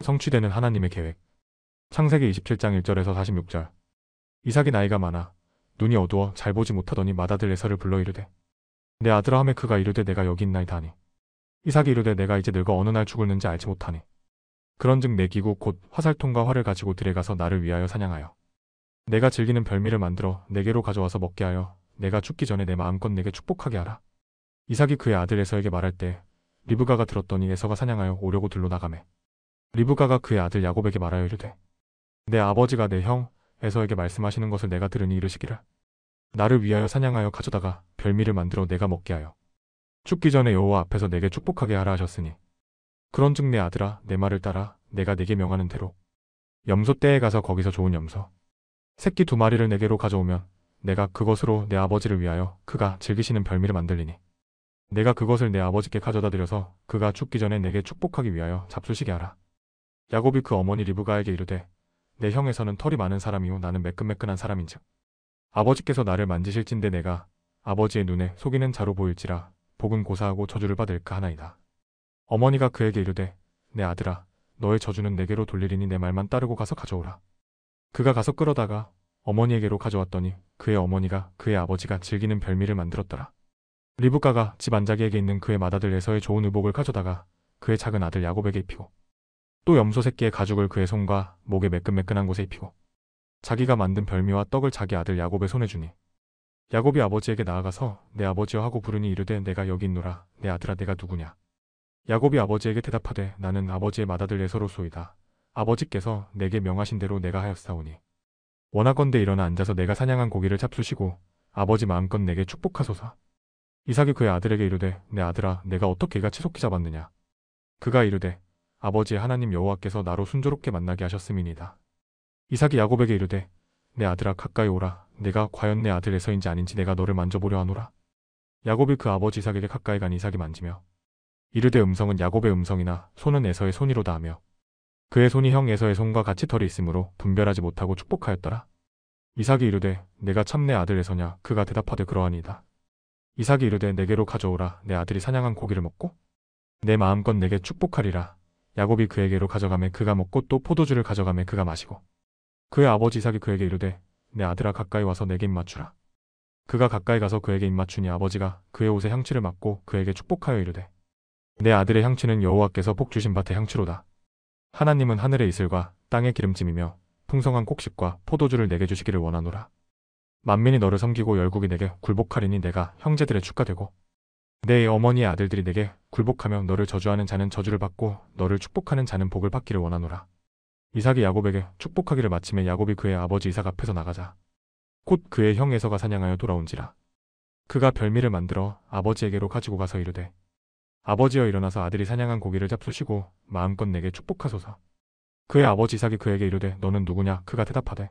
성취되는 하나님의 계획. 창세기 27장 1절에서 46절. 이삭이 나이가 많아 눈이 어두워 잘 보지 못하더니 맏아들 에서를 불러 이르되 내 아들아 하매 그가 이르되 내가 여기 있나이다 하니 이삭이 이르되 내가 이제 늙어 어느 날 죽을는지 알지 못하니 그런즉 내 기구 곧 화살통과 활을 가지고 들에 가서 나를 위하여 사냥하여 내가 즐기는 별미를 만들어 내게로 가져와서 먹게 하여 내가 죽기 전에 내 마음껏 내게 축복하게 하라. 이삭이 그의 아들 에서에게 말할 때 리브가가 들었더니 에서가 사냥하여 오려고 들로 나가매 리브가가 그의 아들 야곱에게 말하여 이르되 내 아버지가 내 형 에서에게 말씀하시는 것을 내가 들으니 이르시기를 나를 위하여 사냥하여 가져다가 별미를 만들어 내가 먹게 하여 죽기 전에 여호와 앞에서 내게 축복하게 하라 하셨으니 그런즉 내 아들아 내 말을 따라 내가 내게 명하는 대로 염소 떼에 가서 거기서 좋은 염소 새끼 2마리를 내게로 가져오면 내가 그것으로 내 아버지를 위하여 그가 즐기시는 별미를 만들리니 내가 그것을 내 아버지께 가져다 드려서 그가 죽기 전에 내게 축복하기 위하여 잡수시게 하라. 야곱이 그 어머니 리브가에게 이르되 내 형에서는 털이 많은 사람이요 나는 매끈매끈한 사람인즉 아버지께서 나를 만지실진대 내가 아버지의 눈에 속이는 자로 보일지라 복은 고사하고 저주를 받을까 하나이다. 어머니가 그에게 이르되 내 아들아 너의 저주는 내게로 돌리리니 내 말만 따르고 가서 가져오라. 그가 가서 끌어다가 어머니에게로 가져왔더니 그의 어머니가 그의 아버지가 즐기는 별미를 만들었더라. 리브가가 집 안자기에게 있는 그의 맏아들 에서의 좋은 의복을 가져다가 그의 작은 아들 야곱에게 입히고 또 염소 새끼의 가죽을 그의 손과 목에 매끈매끈한 곳에 입히고 자기가 만든 별미와 떡을 자기 아들 야곱의 손에 주니 야곱이 아버지에게 나아가서 내 아버지여 하고 부르니 이르되 내가 여기 있노라. 내 아들아 내가 누구냐. 야곱이 아버지에게 대답하되 나는 아버지의 맏아들 에서로소이다. 아버지께서 내게 명하신 대로 내가 하였사오니 원하건대 일어나 앉아서 내가 사냥한 고기를 잡수시고 아버지 마음껏 내게 축복하소서. 이삭이 그의 아들에게 이르되 내 아들아 내가 어떻게 이같이 속히 잡았느냐. 그가 이르되 아버지의 하나님 여호와께서 나로 순조롭게 만나게 하셨음이니이다. 이삭이 야곱에게 이르되 내 아들아 가까이 오라. 내가 과연 내 아들 에서인지 아닌지 내가 너를 만져보려 하노라. 야곱이 그 아버지 이삭에게 가까이 간 이삭이 만지며 이르되 음성은 야곱의 음성이나 손은 에서의 손이로다 하며 그의 손이 형 에서의 손과 같이 털이 있으므로 분별하지 못하고 축복하였더라. 이삭이 이르되 내가 참 내 아들 에서냐. 그가 대답하되 그러하니이다. 이삭이 이르되 내게로 가져오라. 내 아들이 사냥한 고기를 먹고 내 마음껏 내게 축복하리라. 야곱이 그에게로 가져가매 그가 먹고 또 포도주를 가져가매 그가 마시고 그의 아버지 이삭이 그에게 이르되 내 아들아 가까이 와서 내게 입맞추라. 그가 가까이 가서 그에게 입맞추니 아버지가 그의 옷에 향취를 맡고 그에게 축복하여 이르되 내 아들의 향취는 여호와께서 복 주신 밭의 향취로다. 하나님은 하늘의 이슬과 땅의 기름짐이며 풍성한 곡식과 포도주를 내게 주시기를 원하노라. 만민이 너를 섬기고 열국이 내게 굴복하리니 내가 형제들의 주가 되고 내 어머니의 아들들이 내게 굴복하며 너를 저주하는 자는 저주를 받고 너를 축복하는 자는 복을 받기를 원하노라. 이삭이 야곱에게 축복하기를 마침에 야곱이 그의 아버지 이삭 앞에서 나가자 곧 그의 형 에서가 사냥하여 돌아온지라. 그가 별미를 만들어 아버지에게로 가지고 가서 이르되 아버지여 일어나서 아들이 사냥한 고기를 잡수시고 마음껏 내게 축복하소서. 그의 아버지 이삭이 그에게 이르되 너는 누구냐. 그가 대답하되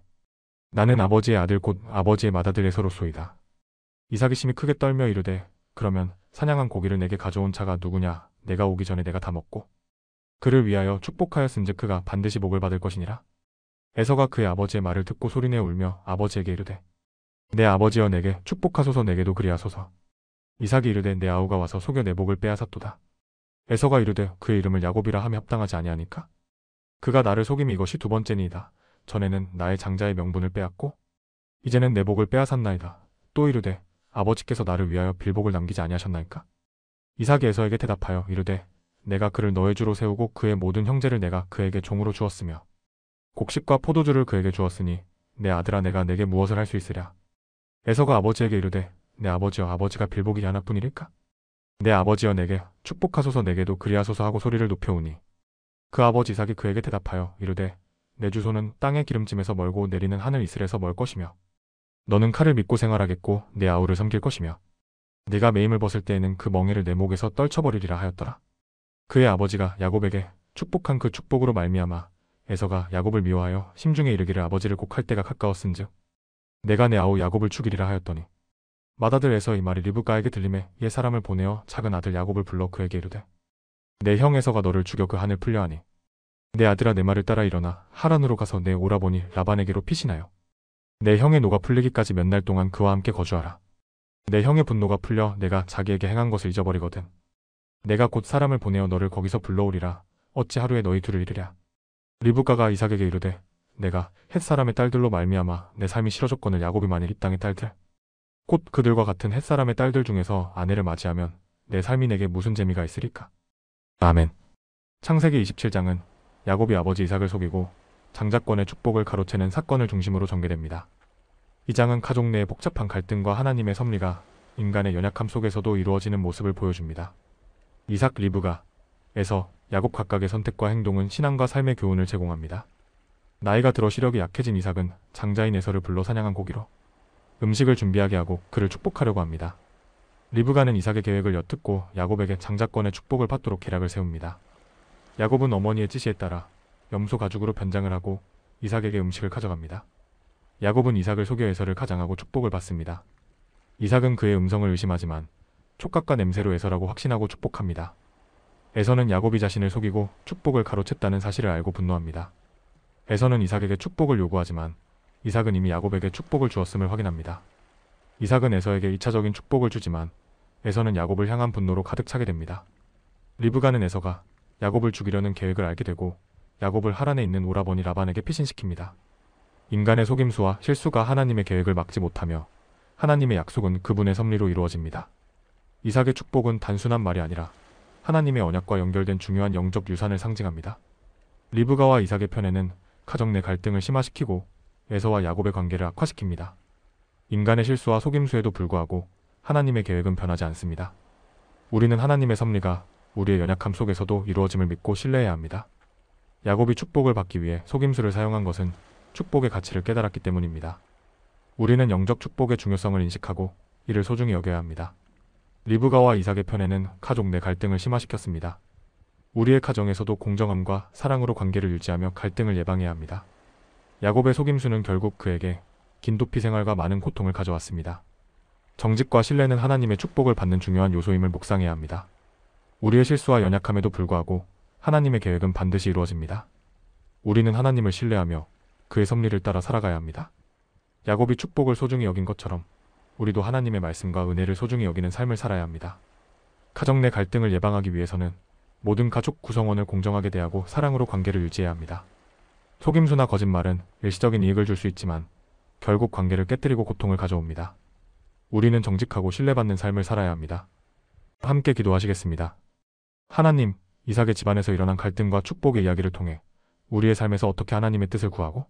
나는 아버지의 아들 곧 아버지의 맏아들 에서로소이다. 이삭이 심히 크게 떨며 이르되 그러면 사냥한 고기를 내게 가져온 자가 누구냐. 내가 오기 전에 내가 다 먹고 그를 위하여 축복하였은즉 그가 반드시 복을 받을 것이니라. 에서가 그의 아버지의 말을 듣고 소리내어 울며 아버지에게 이르되 내 아버지여 내게 축복하소서. 내게도 그리하소서. 이삭이 이르되 내 아우가 와서 속여 내 복을 빼앗았도다. 에서가 이르되 그의 이름을 야곱이라 하며 합당하지 아니하니까. 그가 나를 속임이 이것이 2번째니이다. 전에는 나의 장자의 명분을 빼앗고 이제는 내 복을 빼앗았나이다. 또 이르되 아버지께서 나를 위하여 빌복을 남기지 아니하셨나이까. 이삭이 에서에게 대답하여 이르되 내가 그를 너의 주로 세우고 그의 모든 형제를 내가 그에게 종으로 주었으며 곡식과 포도주를 그에게 주었으니 내 아들아 내가 내게 무엇을 할 수 있으랴. 에서가 아버지에게 이르되 내 아버지여 아버지가 빌복이 하나뿐이릴까. 내 아버지여 내게 축복하소서. 내게도 그리하소서 하고 소리를 높여오니 그 아버지 이삭이 그에게 대답하여 이르되 내 주소는 땅의 기름짐에서 멀고 내리는 하늘 이슬에서 멀 것이며 너는 칼을 믿고 생활하겠고 내 아우를 섬길 것이며 네가 매임을 벗을 때에는 그 멍에를 내 목에서 떨쳐버리리라 하였더라. 그의 아버지가 야곱에게 축복한 그 축복으로 말미암아 에서가 야곱을 미워하여 심중에 이르기를 아버지를 곡할 때가 가까웠은즉 내가 내 아우 야곱을 죽이리라 하였더니 맏아들 에서 이 말이 리브가에게 들림에 옛 사람을 보내어 작은 아들 야곱을 불러 그에게 이르되 내 형 에서가 너를 죽여 그 한을 풀려하니 내 아들아 내 말을 따라 일어나 하란으로 가서 내 오라버니 라반에게로 피신하여 내 형의 노가 풀리기까지 몇 날 동안 그와 함께 거주하라. 내 형의 분노가 풀려 내가 자기에게 행한 것을 잊어버리거든 내가 곧 사람을 보내어 너를 거기서 불러오리라. 어찌 하루에 너희 둘을 이르랴. 리브가가 이삭에게 이르되 내가 햇사람의 딸들로 말미암아 내 삶이 싫어졌거늘 야곱이 만일 이 땅의 딸들 곧 그들과 같은 햇사람의 딸들 중에서 아내를 맞이하면 내 삶이 내게 무슨 재미가 있으리까. 아멘. 창세기 27장은 야곱이 아버지 이삭을 속이고 장자권의 축복을 가로채는 사건을 중심으로 전개됩니다. 이 장은 가족 내의 복잡한 갈등과 하나님의 섭리가 인간의 연약함 속에서도 이루어지는 모습을 보여줍니다. 이삭, 리브가, 에서, 야곱 각각의 선택과 행동은 신앙과 삶의 교훈을 제공합니다. 나이가 들어 시력이 약해진 이삭은 장자인 에서를 불러 사냥한 고기로 음식을 준비하게 하고 그를 축복하려고 합니다. 리브가는 이삭의 계획을 엿듣고 야곱에게 장자권의 축복을 받도록 계략을 세웁니다. 야곱은 어머니의 지시에 따라 염소 가죽으로 변장을 하고 이삭에게 음식을 가져갑니다. 야곱은 이삭을 속여 에서를 가장하고 축복을 받습니다. 이삭은 그의 음성을 의심하지만 촉각과 냄새로 에서라고 확신하고 축복합니다. 에서는 야곱이 자신을 속이고 축복을 가로챘다는 사실을 알고 분노합니다. 에서는 이삭에게 축복을 요구하지만 이삭은 이미 야곱에게 축복을 주었음을 확인합니다. 이삭은 에서에게 2차적인 축복을 주지만 에서는 야곱을 향한 분노로 가득 차게 됩니다. 리브가는 에서가 야곱을 죽이려는 계획을 알게 되고 야곱을 하란에 있는 오라버니 라반에게 피신시킵니다. 인간의 속임수와 실수가 하나님의 계획을 막지 못하며 하나님의 약속은 그분의 섭리로 이루어집니다. 이삭의 축복은 단순한 말이 아니라 하나님의 언약과 연결된 중요한 영적 유산을 상징합니다. 리브가와 이삭의 편에는 가정 내 갈등을 심화시키고 에서와 야곱의 관계를 악화시킵니다. 인간의 실수와 속임수에도 불구하고 하나님의 계획은 변하지 않습니다. 우리는 하나님의 섭리가 우리의 연약함 속에서도 이루어짐을 믿고 신뢰해야 합니다. 야곱이 축복을 받기 위해 속임수를 사용한 것은 축복의 가치를 깨달았기 때문입니다. 우리는 영적 축복의 중요성을 인식하고 이를 소중히 여겨야 합니다. 리브가와 이삭의 편에는 가족 내 갈등을 심화시켰습니다. 우리의 가정에서도 공정함과 사랑으로 관계를 유지하며 갈등을 예방해야 합니다. 야곱의 속임수는 결국 그에게 긴도피 생활과 많은 고통을 가져왔습니다. 정직과 신뢰는 하나님의 축복을 받는 중요한 요소임을 묵상해야 합니다. 우리의 실수와 연약함에도 불구하고 하나님의 계획은 반드시 이루어집니다. 우리는 하나님을 신뢰하며 그의 섭리를 따라 살아가야 합니다. 야곱이 축복을 소중히 여긴 것처럼 우리도 하나님의 말씀과 은혜를 소중히 여기는 삶을 살아야 합니다. 가정 내 갈등을 예방하기 위해서는 모든 가족 구성원을 공정하게 대하고 사랑으로 관계를 유지해야 합니다. 속임수나 거짓말은 일시적인 이익을 줄 수 있지만 결국 관계를 깨뜨리고 고통을 가져옵니다. 우리는 정직하고 신뢰받는 삶을 살아야 합니다. 함께 기도하시겠습니다. 하나님, 이삭의 집안에서 일어난 갈등과 축복의 이야기를 통해 우리의 삶에서 어떻게 하나님의 뜻을 구하고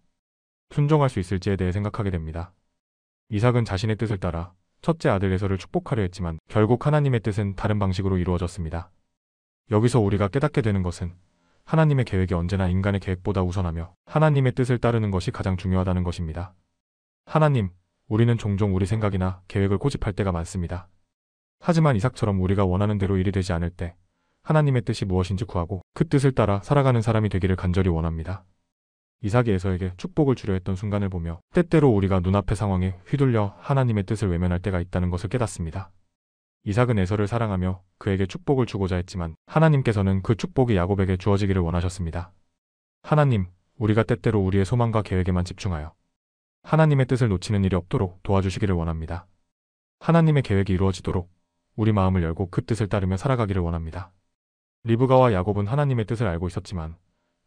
순종할 수 있을지에 대해 생각하게 됩니다. 이삭은 자신의 뜻을 따라 첫째 아들 에서를 축복하려 했지만 결국 하나님의 뜻은 다른 방식으로 이루어졌습니다. 여기서 우리가 깨닫게 되는 것은 하나님의 계획이 언제나 인간의 계획보다 우선하며 하나님의 뜻을 따르는 것이 가장 중요하다는 것입니다. 하나님, 우리는 종종 우리 생각이나 계획을 고집할 때가 많습니다. 하지만 이삭처럼 우리가 원하는 대로 일이 되지 않을 때 하나님의 뜻이 무엇인지 구하고 그 뜻을 따라 살아가는 사람이 되기를 간절히 원합니다. 이삭이 에서에게 축복을 주려 했던 순간을 보며 때때로 우리가 눈앞의 상황에 휘둘려 하나님의 뜻을 외면할 때가 있다는 것을 깨닫습니다. 이삭은 에서를 사랑하며 그에게 축복을 주고자 했지만 하나님께서는 그 축복이 야곱에게 주어지기를 원하셨습니다. 하나님, 우리가 때때로 우리의 소망과 계획에만 집중하여 하나님의 뜻을 놓치는 일이 없도록 도와주시기를 원합니다. 하나님의 계획이 이루어지도록 우리 마음을 열고 그 뜻을 따르며 살아가기를 원합니다. 리브가와 야곱은 하나님의 뜻을 알고 있었지만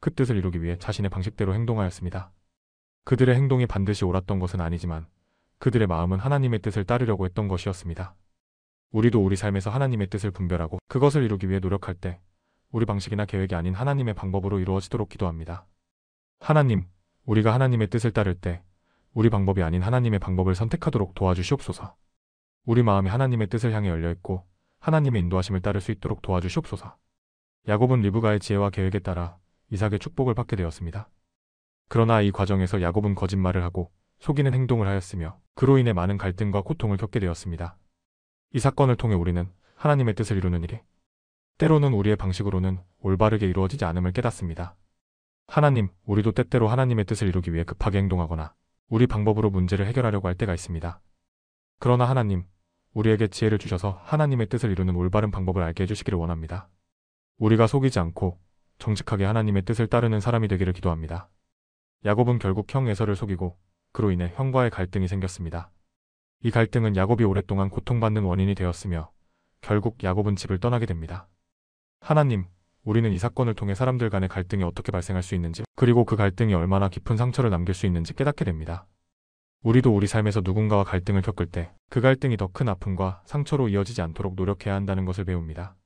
그 뜻을 이루기 위해 자신의 방식대로 행동하였습니다. 그들의 행동이 반드시 옳았던 것은 아니지만 그들의 마음은 하나님의 뜻을 따르려고 했던 것이었습니다. 우리도 우리 삶에서 하나님의 뜻을 분별하고 그것을 이루기 위해 노력할 때 우리 방식이나 계획이 아닌 하나님의 방법으로 이루어지도록 기도합니다. 하나님, 우리가 하나님의 뜻을 따를 때 우리 방법이 아닌 하나님의 방법을 선택하도록 도와주시옵소서. 우리 마음이 하나님의 뜻을 향해 열려있고 하나님의 인도하심을 따를 수 있도록 도와주시옵소서. 야곱은 리브가의 지혜와 계획에 따라 이삭의 축복을 받게 되었습니다. 그러나 이 과정에서 야곱은 거짓말을 하고 속이는 행동을 하였으며 그로 인해 많은 갈등과 고통을 겪게 되었습니다. 이 사건을 통해 우리는 하나님의 뜻을 이루는 일이 때로는 우리의 방식으로는 올바르게 이루어지지 않음을 깨닫습니다. 하나님, 우리도 때때로 하나님의 뜻을 이루기 위해 급하게 행동하거나 우리 방법으로 문제를 해결하려고 할 때가 있습니다. 그러나 하나님, 우리에게 지혜를 주셔서 하나님의 뜻을 이루는 올바른 방법을 알게 해주시기를 원합니다. 우리가 속이지 않고 정직하게 하나님의 뜻을 따르는 사람이 되기를 기도합니다. 야곱은 결국 형 에서를 속이고 그로 인해 형과의 갈등이 생겼습니다. 이 갈등은 야곱이 오랫동안 고통받는 원인이 되었으며 결국 야곱은 집을 떠나게 됩니다. 하나님, 우리는 이 사건을 통해 사람들 간의 갈등이 어떻게 발생할 수 있는지, 그리고 그 갈등이 얼마나 깊은 상처를 남길 수 있는지 깨닫게 됩니다. 우리도 우리 삶에서 누군가와 갈등을 겪을 때 그 갈등이 더 큰 아픔과 상처로 이어지지 않도록 노력해야 한다는 것을 배웁니다.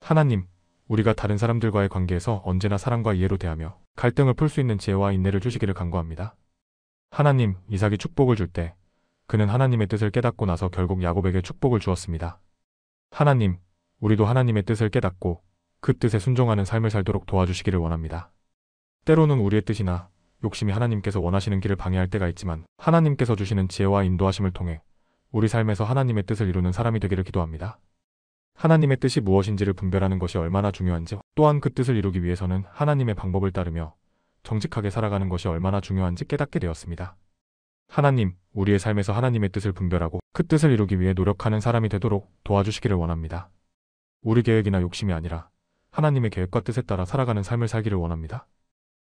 하나님, 우리가 다른 사람들과의 관계에서 언제나 사랑과 이해로 대하며 갈등을 풀 수 있는 지혜와 인내를 주시기를 간구합니다. 하나님, 이삭이 축복을 줄 때 그는 하나님의 뜻을 깨닫고 나서 결국 야곱에게 축복을 주었습니다. 하나님, 우리도 하나님의 뜻을 깨닫고 그 뜻에 순종하는 삶을 살도록 도와주시기를 원합니다. 때로는 우리의 뜻이나 욕심이 하나님께서 원하시는 길을 방해할 때가 있지만 하나님께서 주시는 지혜와 인도하심을 통해 우리 삶에서 하나님의 뜻을 이루는 사람이 되기를 기도합니다. 하나님의 뜻이 무엇인지를 분별하는 것이 얼마나 중요한지, 또한 그 뜻을 이루기 위해서는 하나님의 방법을 따르며 정직하게 살아가는 것이 얼마나 중요한지 깨닫게 되었습니다. 하나님, 우리의 삶에서 하나님의 뜻을 분별하고 그 뜻을 이루기 위해 노력하는 사람이 되도록 도와주시기를 원합니다. 우리 계획이나 욕심이 아니라 하나님의 계획과 뜻에 따라 살아가는 삶을 살기를 원합니다.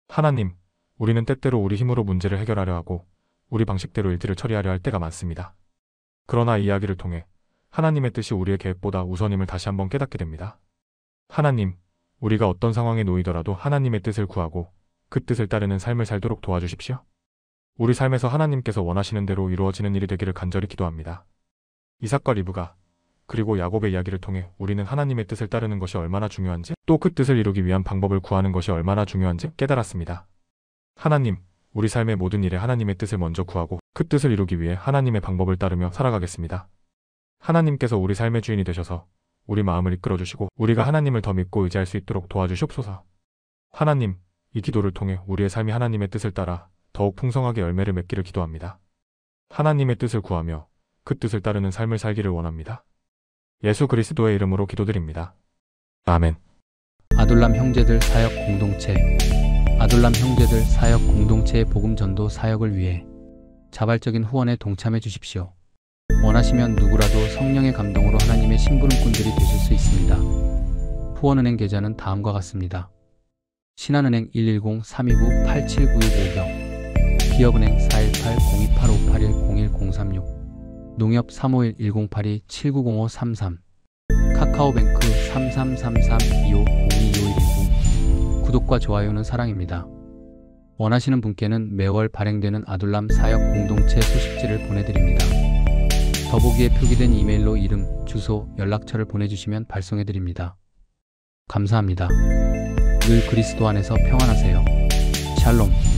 하나님, 우리는 때때로 우리 힘으로 문제를 해결하려 하고 우리 방식대로 일들을 처리하려 할 때가 많습니다. 그러나 이 이야기를 통해 하나님의 뜻이 우리의 계획보다 우선임을 다시 한번 깨닫게 됩니다. 하나님, 우리가 어떤 상황에 놓이더라도 하나님의 뜻을 구하고 그 뜻을 따르는 삶을 살도록 도와주십시오. 우리 삶에서 하나님께서 원하시는 대로 이루어지는 일이 되기를 간절히 기도합니다. 이삭과 리브가 그리고 야곱의 이야기를 통해 우리는 하나님의 뜻을 따르는 것이 얼마나 중요한지, 또 그 뜻을 이루기 위한 방법을 구하는 것이 얼마나 중요한지 깨달았습니다. 하나님, 우리 삶의 모든 일에 하나님의 뜻을 먼저 구하고 그 뜻을 이루기 위해 하나님의 방법을 따르며 살아가겠습니다. 하나님께서 우리 삶의 주인이 되셔서 우리 마음을 이끌어주시고 우리가 하나님을 더 믿고 의지할 수 있도록 도와주시옵소서. 하나님, 이 기도를 통해 우리의 삶이 하나님의 뜻을 따라 더욱 풍성하게 열매를 맺기를 기도합니다. 하나님의 뜻을 구하며 그 뜻을 따르는 삶을 살기를 원합니다. 예수 그리스도의 이름으로 기도드립니다. 아멘. 아둘람 형제들 사역 공동체. 아둘람 형제들 사역 공동체의 복음 전도 사역을 위해 자발적인 후원에 동참해 주십시오. 원하시면 누구라도 성령의 감동으로 하나님의 심부름꾼들이 되실 수 있습니다. 후원은행 계좌는 다음과 같습니다. 신한은행 110-329-8796, 기업은행 418-028581-01036, 농협 351-1082-790533, 카카오뱅크 3333-2502-2519. 구독과 좋아요는 사랑입니다. 원하시는 분께는 매월 발행되는 아둘람 사역 공동체 소식지를 보내드립니다. 더보기에 표기된 이메일로 이름, 주소, 연락처를 보내주시면 발송해드립니다. 감사합니다. 늘 그리스도 안에서 평안하세요. 샬롬.